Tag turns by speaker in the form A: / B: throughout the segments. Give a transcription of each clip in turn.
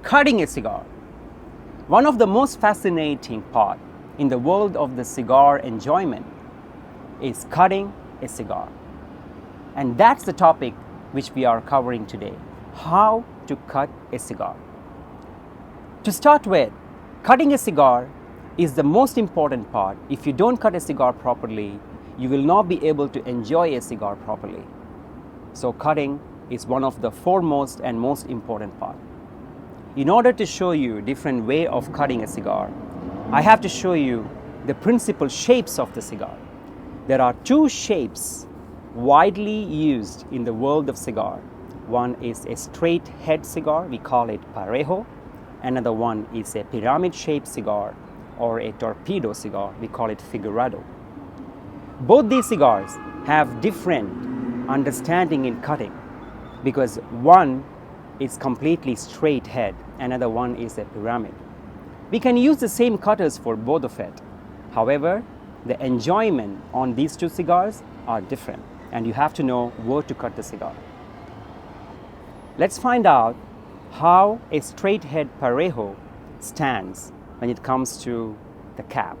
A: Cutting a cigar. One of the most fascinating parts in the world of the cigar enjoyment is cutting a cigar. And that's the topic which we are covering today, how to cut a cigar. To start with, cutting a cigar is the most important part. If you don't cut a cigar properly, you will not be able to enjoy a cigar properly. So cutting is one of the foremost and most important part. In order to show you different way of cutting a cigar, I have to show you the principal shapes of the cigar. There are two shapes widely used in the world of cigar. One is a straight head cigar, we call it parejo. Another one is a pyramid shaped cigar or a torpedo cigar, we call it figurado. Both these cigars have different understanding in cutting because one is completely straight head, another one is a pyramid. We can use the same cutters for both of it. However, the enjoyment on these two cigars are different and you have to know where to cut the cigar. Let's find out how a straight head parejo stands when it comes to the cap.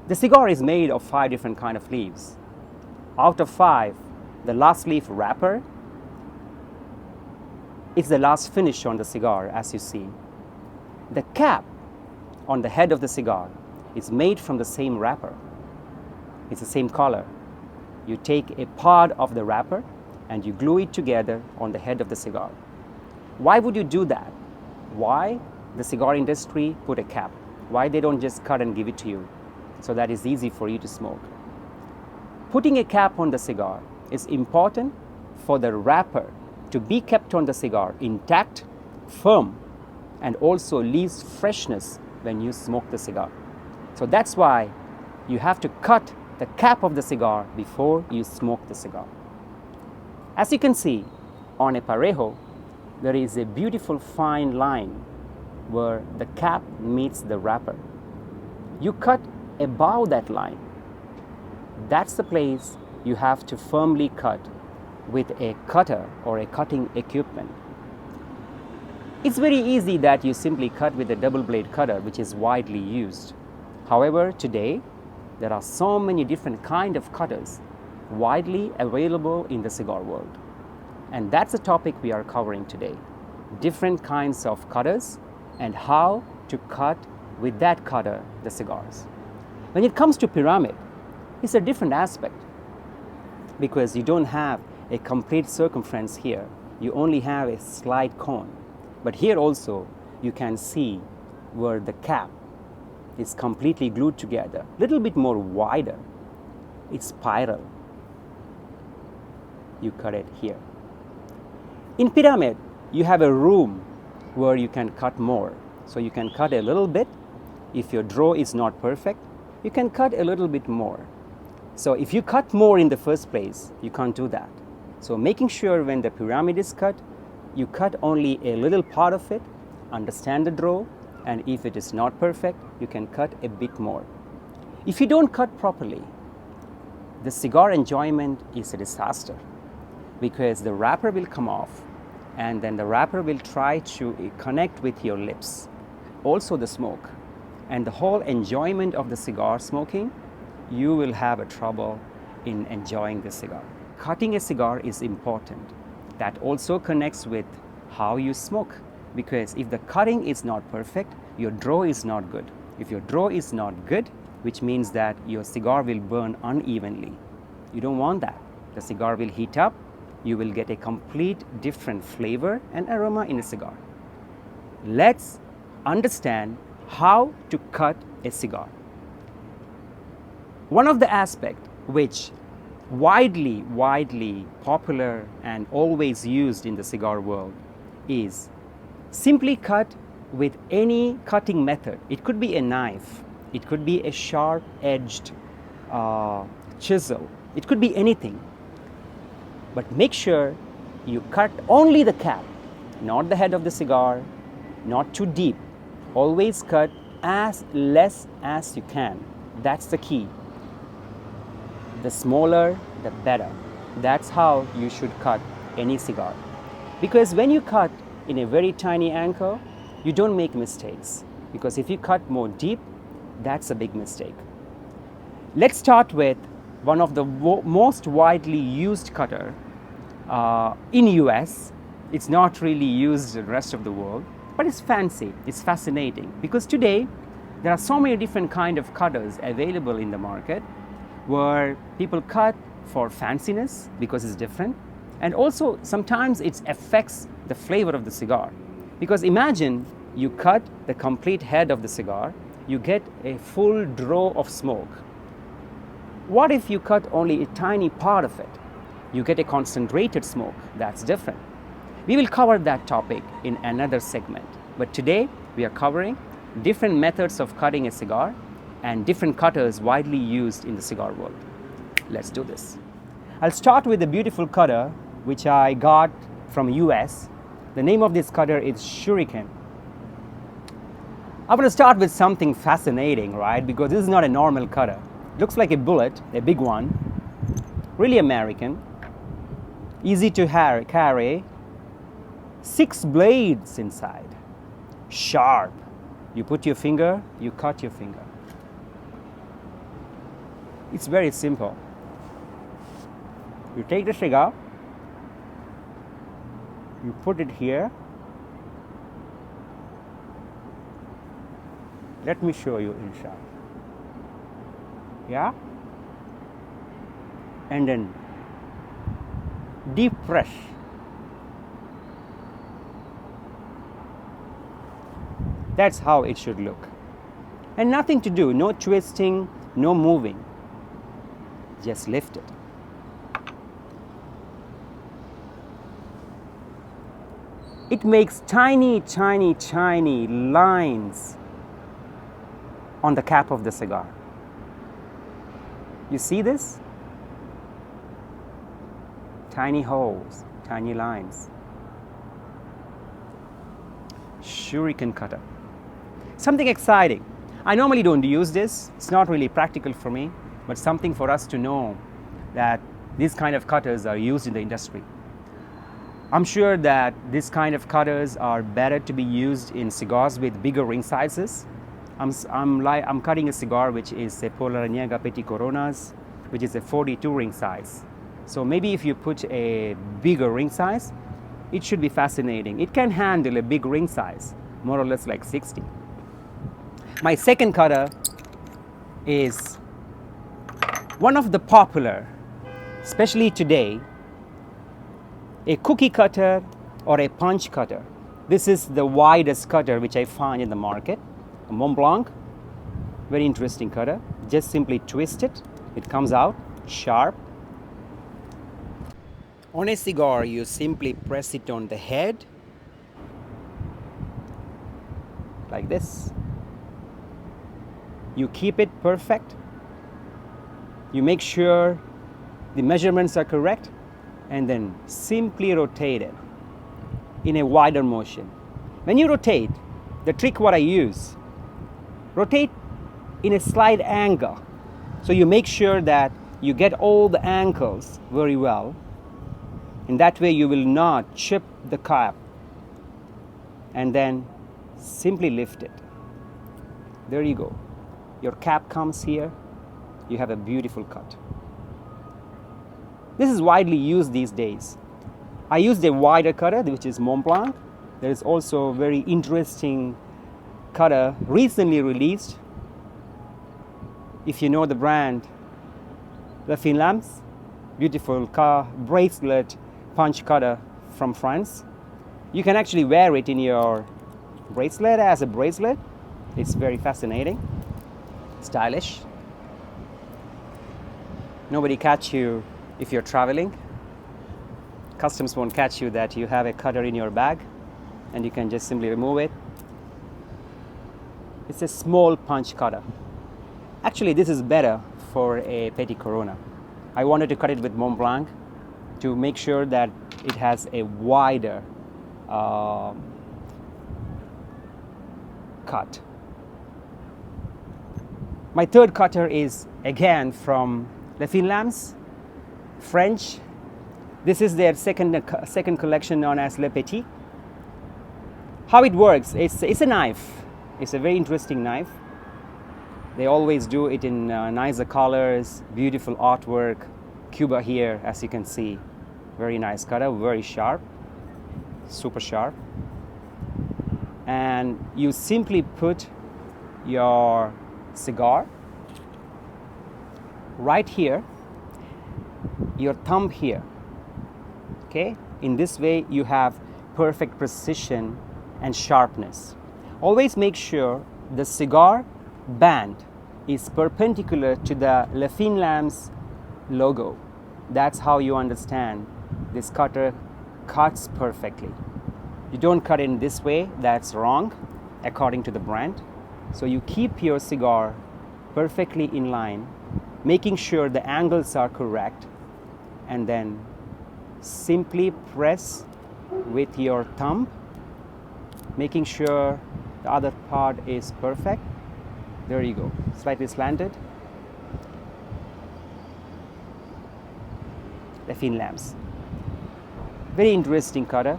A: The cigar is made of 5 different kind of leaves. Out of 5, the last leaf wrapper is the last finish on the cigar, as you see. The cap on the head of the cigar is made from the same wrapper. It's the same color. You take a part of the wrapper and you glue it together on the head of the cigar. Why would you do that? Why the cigar industry put a cap? Why they don't just cut and give it to you so that it's easy for you to smoke? Putting a cap on the cigar is important for the wrapper to be kept on the cigar intact, firm, and also leaves freshness when you smoke the cigar. So that's why you have to cut the cap of the cigar before you smoke the cigar. As you can see, on a parejo, there is a beautiful fine line where the cap meets the wrapper. You cut above that line. That's the place you have to firmly cut with a cutter or a cutting equipment. It's very easy that you simply cut with a double blade cutter, which is widely used. However, today there are so many different kind of cutters widely available in the cigar world. And that's the topic we are covering today. Different kinds of cutters and how to cut with that cutter the cigars. When it comes to pyramid, it's a different aspect because you don't have a complete circumference here. You only have a slight cone. But here also you can see where the cap is completely glued together, a little bit more wider. It's spiral. You cut it here. In pyramid, you have a room where you can cut more. So you can cut a little bit. If your draw is not perfect, you can cut a little bit more. So if you cut more in the first place, you can't do that. So making sure when the pyramid is cut, you cut only a little part of it, understand the draw, and if it is not perfect, you can cut a bit more. If you don't cut properly, the cigar enjoyment is a disaster because the wrapper will come off and then the wrapper will try to connect with your lips, also the smoke. And the whole enjoyment of the cigar smoking, you will have a trouble in enjoying the cigar. Cutting a cigar is important. That also connects with how you smoke because if the cutting is not perfect, your draw is not good. If your draw is not good, which means that your cigar will burn unevenly. You don't want that. The cigar will heat up. You will get a complete different flavor and aroma in a cigar. Let's understand how to cut a cigar. One of the aspects which widely popular and always used in the cigar world is simply cut with any cutting method. It could be a knife, it could be a sharp-edged chisel, it could be anything. But make sure you cut only the cap, not the head of the cigar, not too deep. Always cut as less as you can. That's the key. The smaller, the better. That's how you should cut any cigar. Because when you cut in a very tiny angle, you don't make mistakes, because if you cut more deep, that's a big mistake. Let's start with one of the most widely used cutter in US. It's not really used in the rest of the world, but it's fancy, it's fascinating, because today there are so many different kind of cutters available in the market where people cut for fanciness because it's different, and also sometimes it affects the flavor of the cigar. Because imagine you cut the complete head of the cigar, you get a full draw of smoke. What if you cut only a tiny part of it? You get a concentrated smoke. That's different. We will cover that topic in another segment, but today we are covering different methods of cutting a cigar and different cutters widely used in the cigar world. Let's do this. I'll start with a beautiful cutter which I got from US. The name of this cutter is Shuriken. I want to start with something fascinating, right? Because this is not a normal cutter. It looks like a bullet, a big one, really American, easy to carry, 6 blades inside, sharp. You put your finger, you cut your finger. It's very simple. You take the cigar, you put it here. Let me show you inside. Yeah? And then deep press. That's how it should look. And nothing to do, no twisting, no moving. Just lift it. It makes tiny, tiny, tiny lines on the cap of the cigar. You see this? Tiny holes, tiny lines. Shuriken cutter. Something exciting. I normally don't use this. It's not really practical for me, but something for us to know that these kind of cutters are used in the industry. I'm sure that this kind of cutters are better to be used in cigars with bigger ring sizes. I'm cutting a cigar which is a Polariega Petit Coronas, which is a 42 ring size. So maybe if you put a bigger ring size, it should be fascinating. It can handle a big ring size, more or less like 60. My second cutter is one of the popular, especially today, a cookie cutter or a punch cutter. This is the widest cutter which I find in the market, a Mont Blanc, very interesting cutter. Just simply twist it, it comes out sharp. On a cigar, you simply press it on the head, like this. You keep it perfect. You make sure the measurements are correct, and then simply rotate it in a wider motion. When you rotate, the trick what I use, rotate in a slight angle. So you make sure that you get all the angles very well. In that way you will not chip the cap. And then simply lift it. There you go. Your cap comes here. You have a beautiful cut. This is widely used these days. I used a wider cutter, which is Mont Blanc. There is also a very interesting cutter recently released. If you know the brand, the Finlams, beautiful bracelet punch cutter from France. You can actually wear it in your bracelet as a bracelet. It's very fascinating, stylish. Nobody catch you if you're traveling. Customs won't catch you that you have a cutter in your bag, and you can just simply remove it. It's a small punch cutter. Actually, this is better for a Petit Corona. I wanted to cut it with Mont Blanc to make sure that it has a wider cut. My third cutter is again from Le Finlams, French. This is their second collection known as Le Petit. How it works, it's a knife. It's a very interesting knife. They always do it in nicer colors, beautiful artwork. Cuba here, as you can see, very nice cutter, very sharp, super sharp. And you simply put your cigar right here, your thumb here, okay? In this way you have perfect precision and sharpness. Always make sure the cigar band is perpendicular to the Le Fin Lamb's logo. That's how you understand this cutter cuts perfectly. You don't cut in this way, that's wrong according to the brand. So you keep your cigar perfectly in line, making sure the angles are correct, and then simply press with your thumb, making sure the other part is perfect. There you go, slightly slanted. Le Fin Lambs. Very interesting cutter,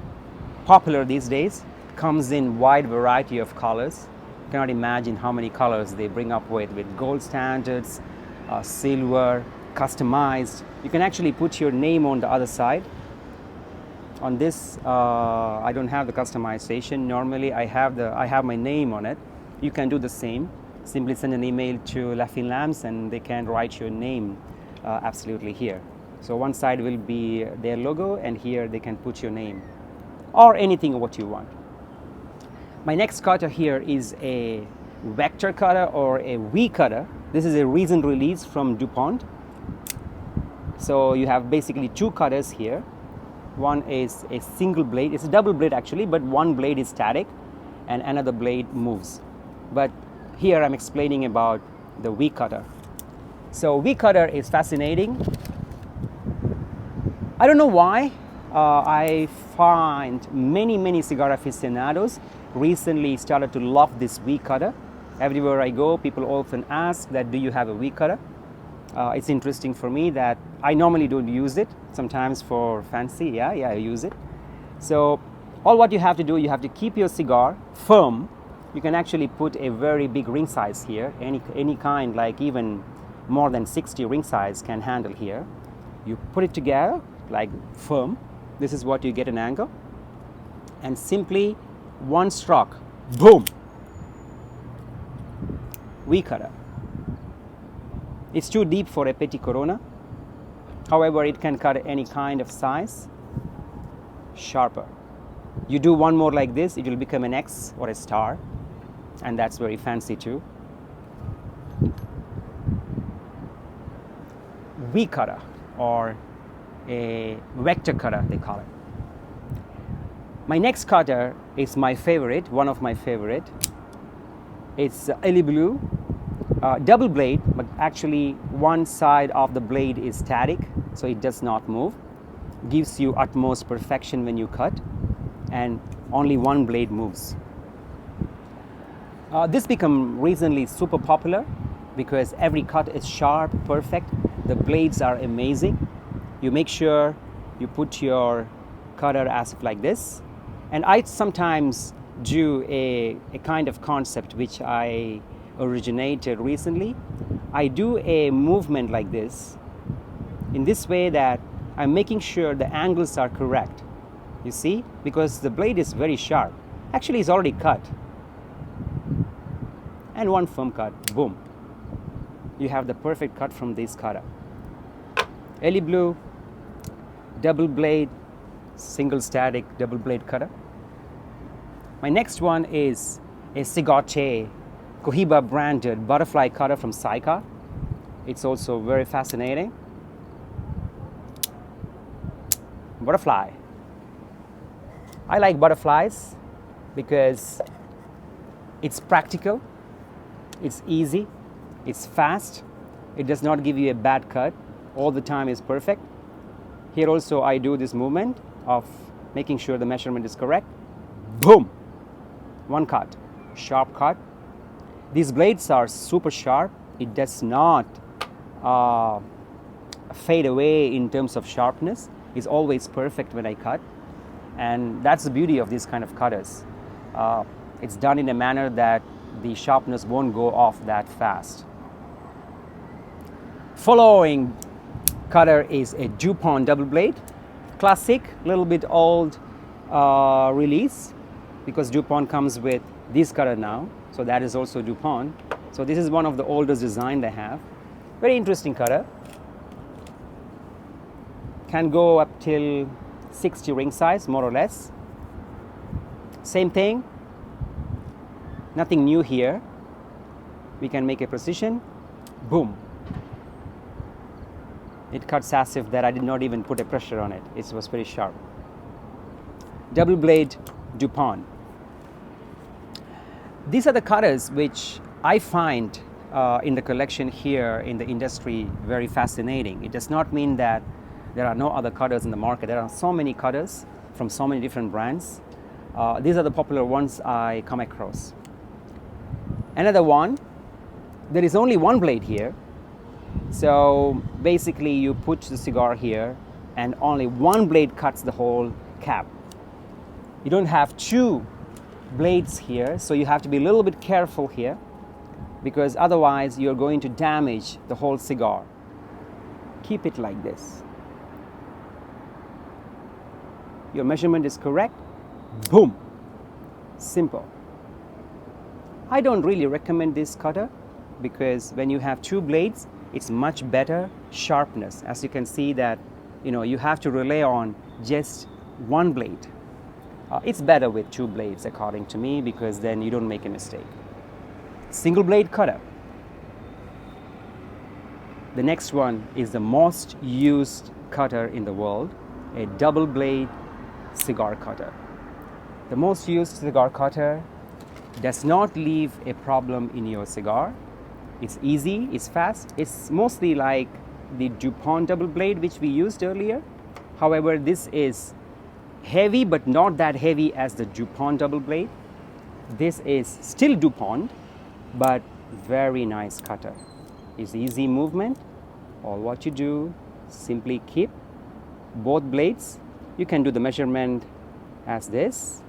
A: popular these days, comes in wide variety of colors. You cannot imagine how many colors they bring up with gold standards, silver, customized. You can actually put your name on the other side. On this, I don't have the customization. Normally, I have my name on it. You can do the same. Simply send an email to Le Fin Lambs and they can write your name absolutely here. So one side will be their logo, and here they can put your name or anything what you want. My next cutter here is a vector cutter or a V cutter. This is a recent release from DuPont. So you have basically two cutters here. One is a single blade, it's a double blade actually, but one blade is static and another blade moves. But here I'm explaining about the V cutter. So V cutter is fascinating. I don't know why. I find many cigar aficionados recently started to love this V cutter. Everywhere I go, people often ask that, do you have a V cutter? It's interesting for me that I normally don't use it. Sometimes for fancy, I use it. So all what you have to do, you have to keep your cigar firm. You can actually put a very big ring size here, any kind, like even more than 60 ring size can handle here. You put it together like firm. This is what you get an angle, and simply one stroke, boom, V cutter. It's too deep for a Petit Corona. However, it can cut any kind of size, sharper. You do one more like this, it will become an X or a star, and that's very fancy too. V cutter, or a vector cutter they call it. My next cutter is my favorite, one of my favorite. It's alll blue, double blade, but actually one side of the blade is static, so it does not move. Gives you utmost perfection when you cut, and only one blade moves. This become recently super popular because every cut is sharp, perfect. The blades are amazing. You make sure you put your cutter as if like this. And I sometimes do a kind of concept which I originated recently. I do a movement like this, in this way that I'm making sure the angles are correct. You see, because the blade is very sharp. Actually, it's already cut. And one firm cut, boom. You have the perfect cut from this cutter. alll blue, double blade, single static double blade cutter. My next one is a Cigar Cohiba branded butterfly cutter from Cigars. It's also very fascinating. Butterfly. I like butterflies because it's practical, it's easy, it's fast, it does not give you a bad cut, all the time is perfect. Here also I do this movement of making sure the measurement is correct. Boom! One cut, sharp cut. These blades are super sharp. It does not fade away in terms of sharpness. It's always perfect when I cut. And that's the beauty of these kind of cutters. It's done in a manner that the sharpness won't go off that fast. Following cutter is a DuPont double blade. Classic, little bit old release, because DuPont comes with this cutter now. So that is also DuPont. So this is one of the oldest design they have. Very interesting cutter. Can go up till 60 ring size, more or less. Same thing. Nothing new here. We can make a precision. Boom. It cuts as if that I did not even put a pressure on it. It was very sharp. Double blade DuPont. These are the cutters which I find in the collection here in the industry very fascinating. It does not mean that there are no other cutters in the market. There are so many cutters from so many different brands. These are the popular ones I come across. Another one, there is only one blade here. So basically you put the cigar here and only one blade cuts the whole cap. You don't have two blades here, so you have to be a little bit careful here, because otherwise you're going to damage the whole cigar. Keep it like this. Your measurement is correct. Boom. Simple. I don't really recommend this cutter, because when you have two blades, it's much better sharpness. As you can see that, you have to rely on just one blade. It's better with two blades according to me, because then you don't make a mistake. Single blade cutter. The next one is the most used cutter in the world, a double blade cigar cutter. The most used cigar cutter does not leave a problem in your cigar. It's easy, it's fast. It's mostly like the DuPont double blade which we used earlier. However, this is heavy, but not that heavy as the DuPont double blade. This is still DuPont, but very nice cutter. It's easy movement. All what you do, simply keep both blades. You can do the measurement as this.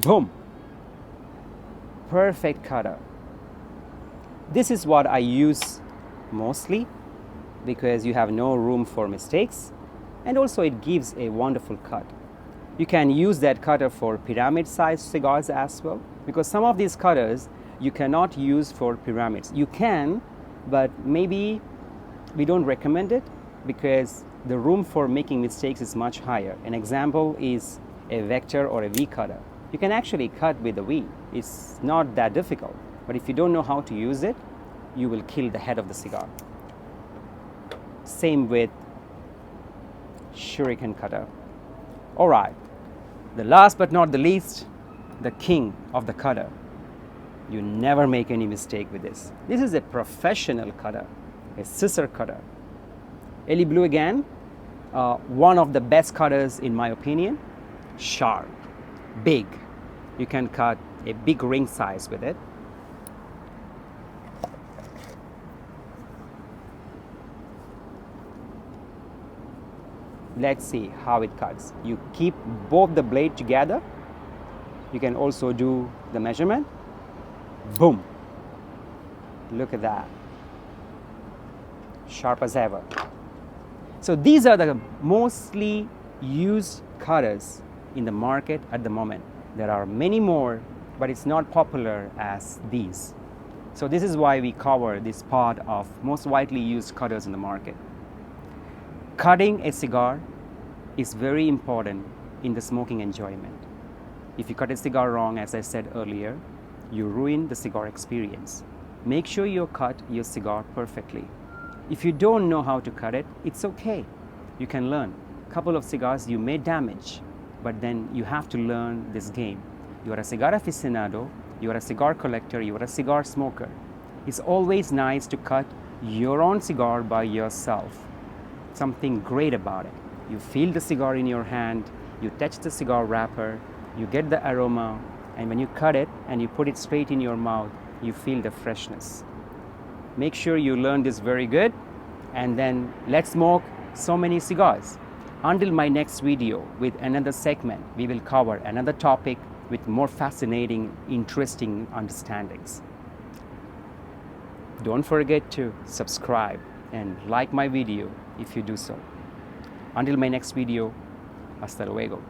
A: Boom. Perfect cutter. This is what I use mostly, because you have no room for mistakes, and also it gives a wonderful cut. You can use that cutter for pyramid sized cigars as well, because some of these cutters you cannot use for pyramids. You can, but maybe we don't recommend it, because the room for making mistakes is much higher. An example is a vector or a V cutter. You can actually cut with a V. It's not that difficult, but if you don't know how to use it, you will kill the head of the cigar. Same with shuriken cutter. All right, the last but not the least, the king of the cutter. You never make any mistake with this. This is a professional cutter, a scissor cutter. Ellie Blue again, one of the best cutters in my opinion. Sharp, big. You can cut a big ring size with it. Let's see how it cuts. You keep both the blade together. You can also do the measurement. Boom. Look at that. Sharp as ever. So these are the mostly used cutters in the market at the moment. There are many more, but it's not popular as these. So this is why we cover this part of most widely used cutters in the market. Cutting a cigar is very important in the smoking enjoyment. If you cut a cigar wrong, as I said earlier, you ruin the cigar experience. Make sure you cut your cigar perfectly. If you don't know how to cut it, it's okay. You can learn. A couple of cigars you may damage, but then you have to learn this game. You are a cigar aficionado, you are a cigar collector, you are a cigar smoker. It's always nice to cut your own cigar by yourself. Something great about it. You feel the cigar in your hand, you touch the cigar wrapper, you get the aroma, and when you cut it and you put it straight in your mouth, you feel the freshness. Make sure you learn this very good, and then let's smoke so many cigars. Until my next video with another segment, we will cover another topic with more fascinating, interesting understandings. Don't forget to subscribe and like my video if you do so. Until my next video, hasta luego.